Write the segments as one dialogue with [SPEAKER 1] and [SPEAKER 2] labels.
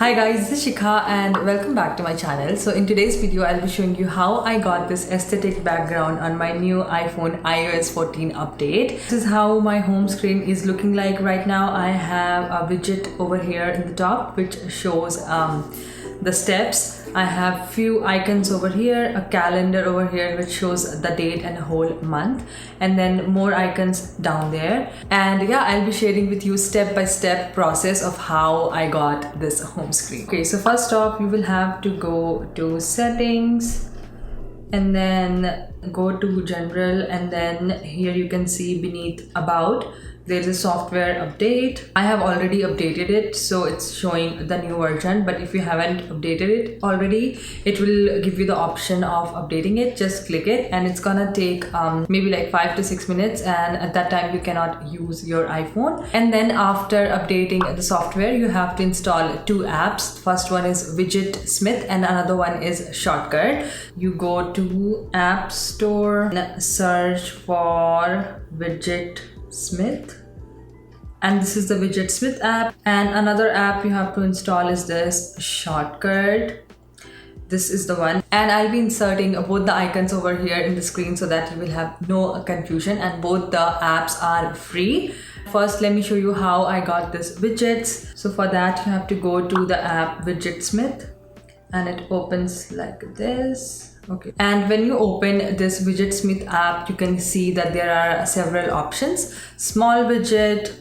[SPEAKER 1] Hi guys, this is Shikha and welcome back to my channel. So in today's video, I'll be showing you how I got this aesthetic background on my new iPhone iOS 14 update. This is how my home screen is looking like right now. I have a widget over here in the top which shows the steps. I have few icons over here, a calendar over here which shows the date and a whole month, and then more icons down there. And yeah, I'll be sharing with you step-by-step process of how I got this home screen. Okay, so first off, you will have to go to settings and then go to general, and then here you can see beneath about there's a software update. I have already updated it, so it's showing the new version, but if you haven't updated it already, it will give you the option of updating it. Just click it and it's gonna take maybe like 5 to 6 minutes, and at that time you cannot use your iPhone. And then after updating the software, you have to install two apps. First one is Widgetsmith and another one is Shortcut. You go to App Store and search for Widgetsmith, and this is the Widgetsmith app. And another app you have to install is this Shortcut. This is the one, and I'll be inserting both the icons over here in the screen so that you will have no confusion, and both the apps are free. First, let me show you how I got this widgets. So for that, you have to go to the app Widgetsmith and it opens like this. Okay, and when you open this Widgetsmith app, you can see that there are several options: small widget,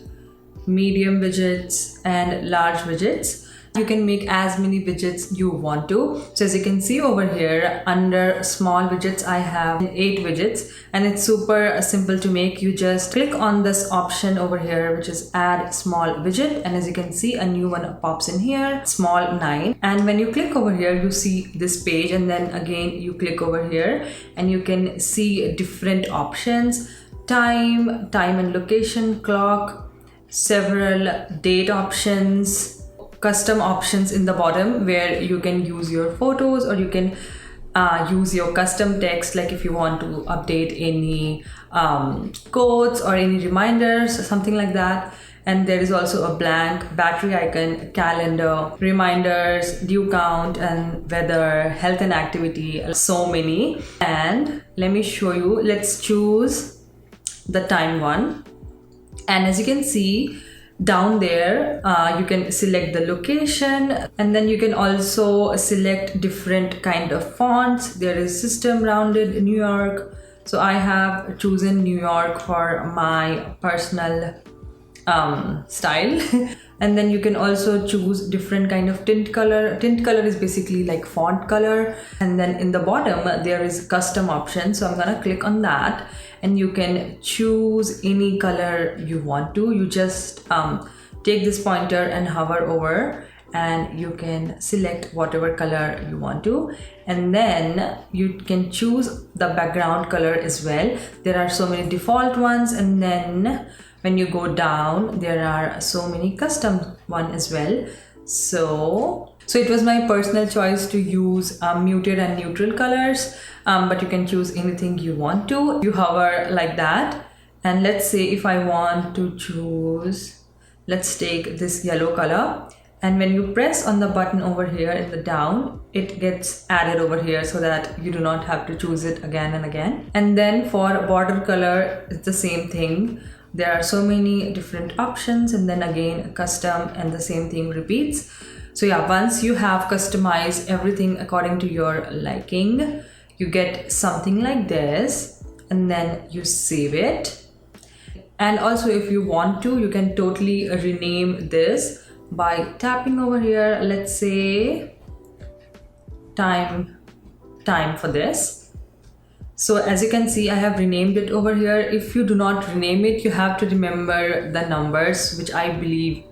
[SPEAKER 1] medium widgets, and large widgets. You can make as many widgets you want to. So as you can see over here under small widgets, I have 8 widgets, and it's super simple to make. You just click on this option over here which is add small widget, and as you can see a new one pops in here, small 9. And when you click over here, you see this page, and then again you click over here and you can see different options: time and location, clock, several date options, custom options in the bottom where you can use your photos, or you can use your custom text, like if you want to update any quotes or any reminders or something like that. And there is also a blank battery icon, calendar, reminders, due count, and weather, health and activity, so many. And let me show you, let's choose the time one. And as you can see down there, you can select the location, and then you can also select different kind of fonts. There is system rounded New York, so I have chosen New York for my personal style. And then you can also choose different kind of tint color. Tint color is basically like font color. And then in the bottom there is custom option, so I'm gonna click on that, and you can choose any color you want to. You just take this pointer and hover over, and you can select whatever color you want to, and then you can choose the background color as well. There are so many default ones, and then when you go down there are so many custom one as well. So it was my personal choice to use muted and neutral colors, but you can choose anything you want to. You hover like that, and let's say if I want to choose, let's take this yellow color, and when you press on the button over here in the down, it gets added over here so that you do not have to choose it again and again. And then for border color, it's the same thing. There are so many different options, and then again custom, and the same thing repeats. So yeah, once you have customized everything according to your liking, you get something like this, and then you save it. And also if you want to, you can totally rename this by tapping over here. Let's say time for this. So as you can see, I have renamed it over here. If you do not rename it, you have to remember the numbers, which I believe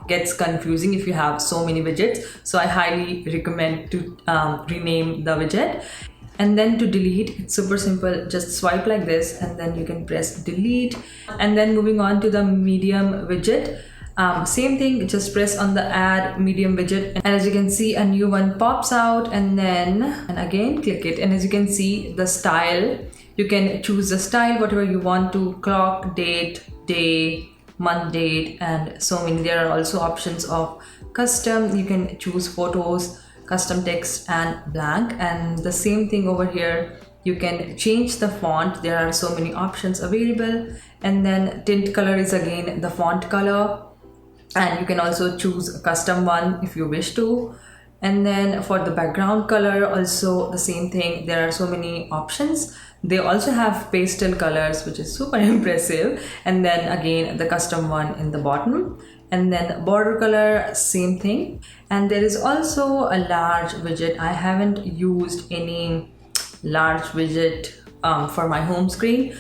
[SPEAKER 1] gets confusing if you have so many widgets. So I highly recommend to rename the widget. And then to delete, it's super simple. Just swipe like this, and then you can press delete. And then moving on to the medium widget, same thing, just press on the add medium widget, and as you can see a new one pops out, and again click it, and as you can see the style, you can choose the style whatever you want to: clock, date, day, month, date, and so many. There are also options of custom, you can choose photos, custom text and blank. And the same thing over here, you can change the font. There are so many options available. And then tint color is again the font color, and you can also choose a custom one if you wish to. And then for the background color, also the same thing. There are so many options. They also have pastel colors, which is super impressive. And then again, the custom one in the bottom. And then border color, same thing. And there is also a large widget. I haven't used any large widget for my home screen.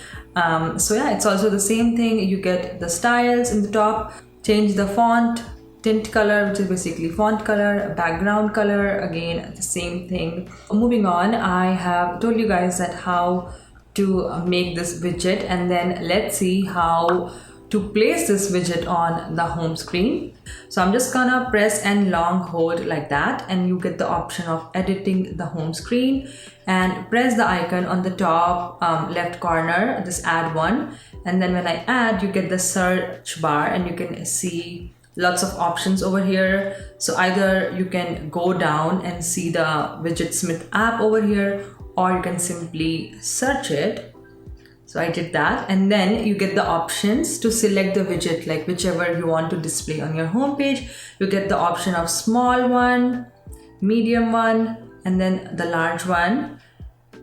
[SPEAKER 1] So yeah, it's also the same thing. You get the styles in the top, change the font, tint color, which is basically font color, background color, again the same thing. Moving on, I have told you guys that how to make this widget, and then let's see how to place this widget on the home screen. So I'm just gonna press and long hold like that, and you get the option of editing the home screen, and press the icon on the top left corner, this add one, and then when I add, you get the search bar, and you can see lots of options over here. So either you can go down and see the Widgetsmith app over here, or you can simply search it. So I did that, and then you get the options to select the widget, like whichever you want to display on your home page. You get the option of small one, medium one, and then the large one.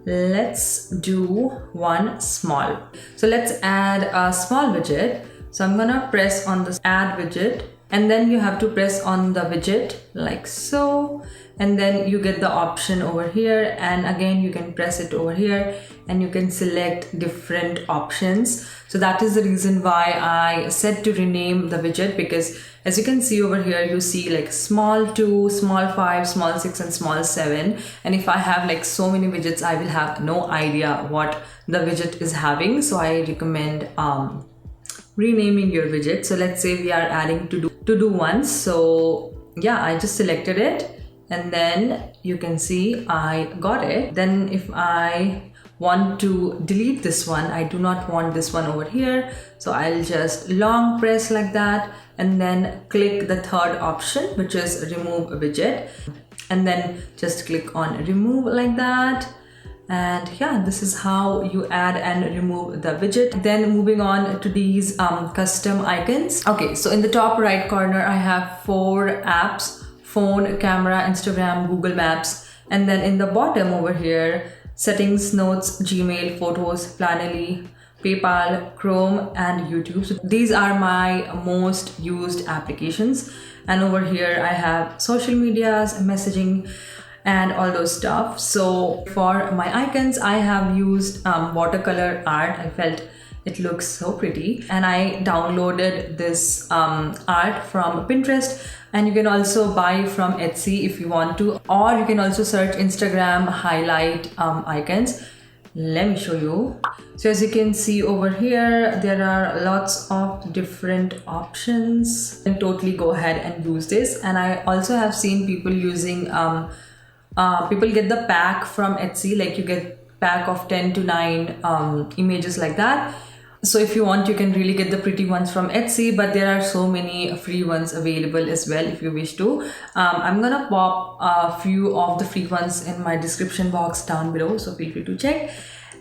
[SPEAKER 1] Let's do one small. So let's add a small widget. So I'm gonna press on this add widget, and then you have to press on the widget like so, and then you get the option over here, and again you can press it over here and you can select different options. So that is the reason why I said to rename the widget, because as you can see over here, you see like small 2, small 5, small 6 and small 7, and if I have like so many widgets, I will have no idea what the widget is having. So I recommend renaming your widget. So let's say we are adding to do once. So yeah, I just selected it, and then you can see I got it. Then if I want to delete this one, I do not want this one over here, so I'll just long press like that, and then click the third option, which is remove widget, and then just click on remove like that. And yeah, this is how you add and remove the widget. Then moving on to these custom icons. Okay, so in the top right corner, I have 4 apps: phone, camera, Instagram, Google Maps. And then in the bottom over here, settings, notes, Gmail, photos, Planoly, PayPal, Chrome, and YouTube. So these are my most used applications. And over here, I have social medias, messaging, and all those stuff. So for my icons, I have used watercolor art. I felt it looks so pretty, and I downloaded this art from Pinterest, and you can also buy from Etsy if you want to, or you can also search Instagram highlight icons. Let me show you. So as you can see over here, there are lots of different options. You can totally go ahead and use this. And I also have seen people using people get the pack from Etsy, like you get pack of 10 to 9 images like that. So if you want, you can really get the pretty ones from Etsy, but there are so many free ones available as well if you wish to. I'm gonna pop a few of the free ones in my description box down below, so feel free to check.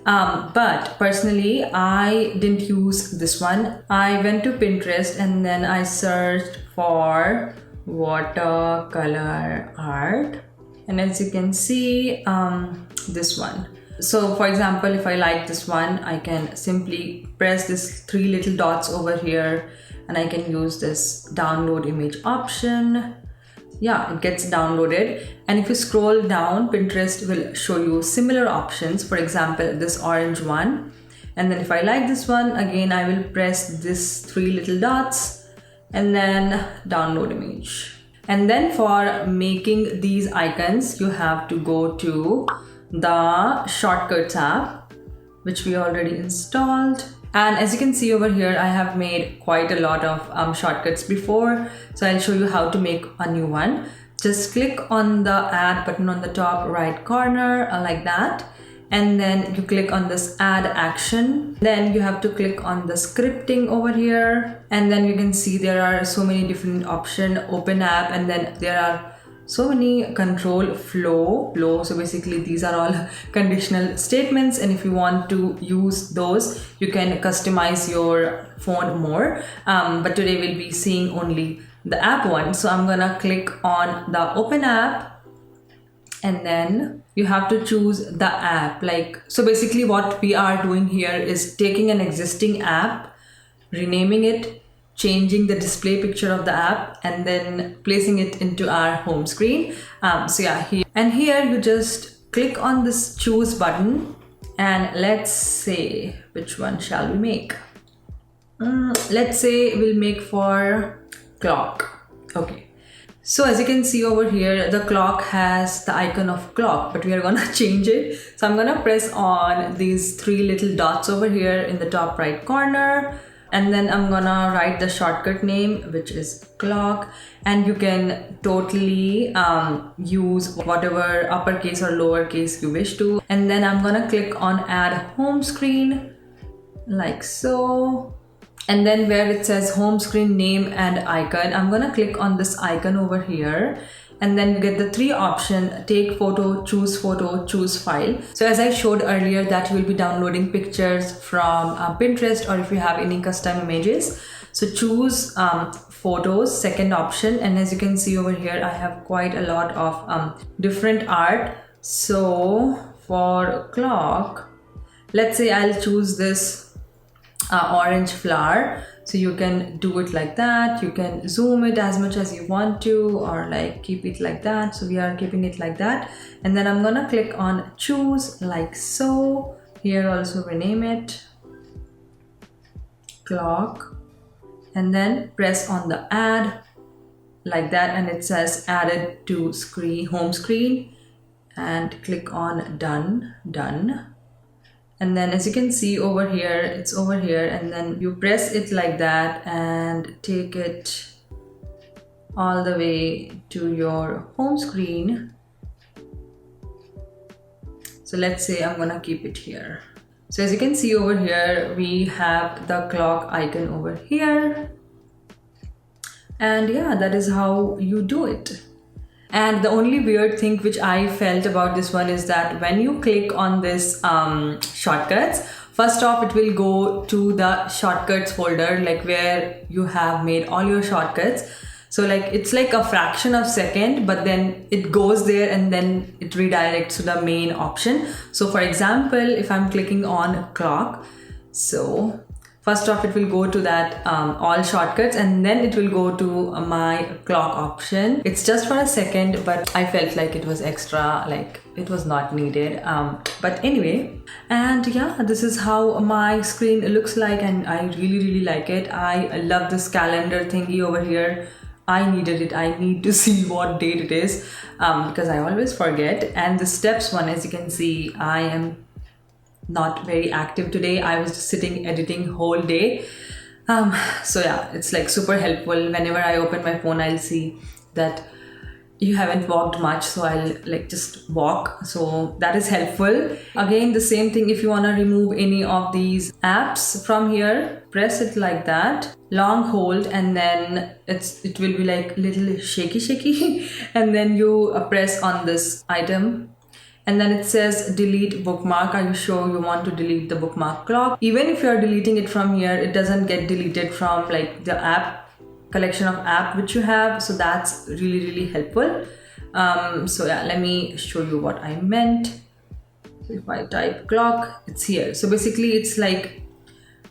[SPEAKER 1] But personally, I didn't use this one. I went to Pinterest and then I searched for watercolor art. And as you can see, this one. So for example, if I like this one, I can simply press this 3 little dots over here, and I can use this download image option. Yeah, it gets downloaded. And if you scroll down, Pinterest will show you similar options. For example, this orange one. And then if I like this one, again, I will press this 3 little dots and then download image. And then for making these icons, you have to go to the Shortcuts app, which we already installed. And as you can see over here, I have made quite a lot of shortcuts before. So I'll show you how to make a new one. Just click on the add button on the top right corner like that. and then you click on this add action. Then you have to click on the scripting over here, and then you can see there are so many different options. Open app, and then there are so many control flow. So basically these are all conditional statements, and if you want to use those, you can customize your phone more, but today we'll be seeing only the app one. So I'm gonna click on the open app, and then you have to choose the app. So basically what we are doing here is taking an existing app, renaming it, changing the display picture of the app, and then placing it into our home screen. So yeah, here you just click on this choose button, and let's say, which one shall we make? Let's say we'll make for clock. Okay, so as you can see over here, the clock has the icon of clock, but we are gonna change it. So I'm gonna press on these 3 little dots over here in the top right corner, and then I'm gonna write the shortcut name, which is clock, and you can totally use whatever uppercase or lowercase you wish to. And then I'm gonna click on add home screen, like so. And then where it says home screen name and icon, I'm gonna click on this icon over here, and then you get the 3 options: take photo, choose file. So as I showed earlier, that you will be downloading pictures from Pinterest, or if you have any custom images. So choose photos, second option, and as you can see over here, I have quite a lot of different art. So for clock, let's say I'll choose this orange flower. So you can do it like that, you can zoom it as much as you want to, or like keep it like that. So we are keeping it like that, and then I'm gonna click on choose, like so. Here also rename it clock, and then press on the add, like that, and it says added to home screen, and click on done. And then as you can see over here, it's over here, and then you press it like that and take it all the way to your home screen. So let's say I'm gonna keep it here. So as you can see over here, we have the clock icon over here. And yeah, that is how you do it. And the only weird thing which I felt about this one is that when you click on this shortcuts, first off, it will go to the shortcuts folder, like where you have made all your shortcuts. So like it's like a fraction of second, but then it goes there and then it redirects to the main option. So for example, if I'm clicking on clock, so first off, it will go to that all shortcuts, and then it will go to my clock option. It's just for a second, but I felt like it was extra, like it was not needed. But anyway, and yeah, this is how my screen looks like, and I really like it. I love this calendar thingy over here. I needed it. I need to see what date it is, because I always forget. And the steps one, as you can see, I am not very active today. I was just sitting editing whole day. So yeah, it's like super helpful. Whenever I open my phone, I'll see that you haven't walked much, so I'll like just walk. So that is helpful. Again, the same thing, if you want to remove any of these apps from here, press it like that, long hold, and then it will be like little shaky and then you press on this item. And then it says delete bookmark. Are you sure you want to delete the bookmark clock? Even if you're deleting it from here, it doesn't get deleted from like the app collection of app which you have. So that's really helpful. So yeah, let me show you what I meant. So if I type clock, it's here. So basically it's like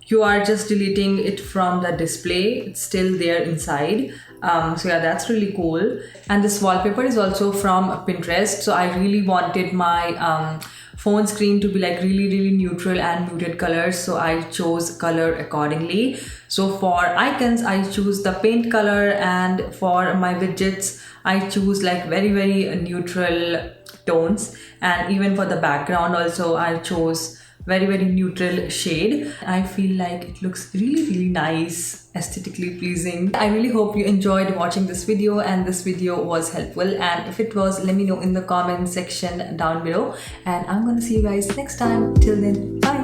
[SPEAKER 1] you are just deleting it from the display. It's still there inside. So yeah, that's really cool. And this wallpaper is also from Pinterest. So I really wanted my phone screen to be like really neutral and muted colors. So I chose color accordingly. So for icons, I choose the paint color, and for my widgets, I choose like very neutral tones. And even for the background also, I chose very neutral shade. I feel like it looks really nice, aesthetically pleasing. I really hope you enjoyed watching this video and this video was helpful, and if it was, let me know in the comment section down below, and I'm gonna see you guys next time. Till then, bye.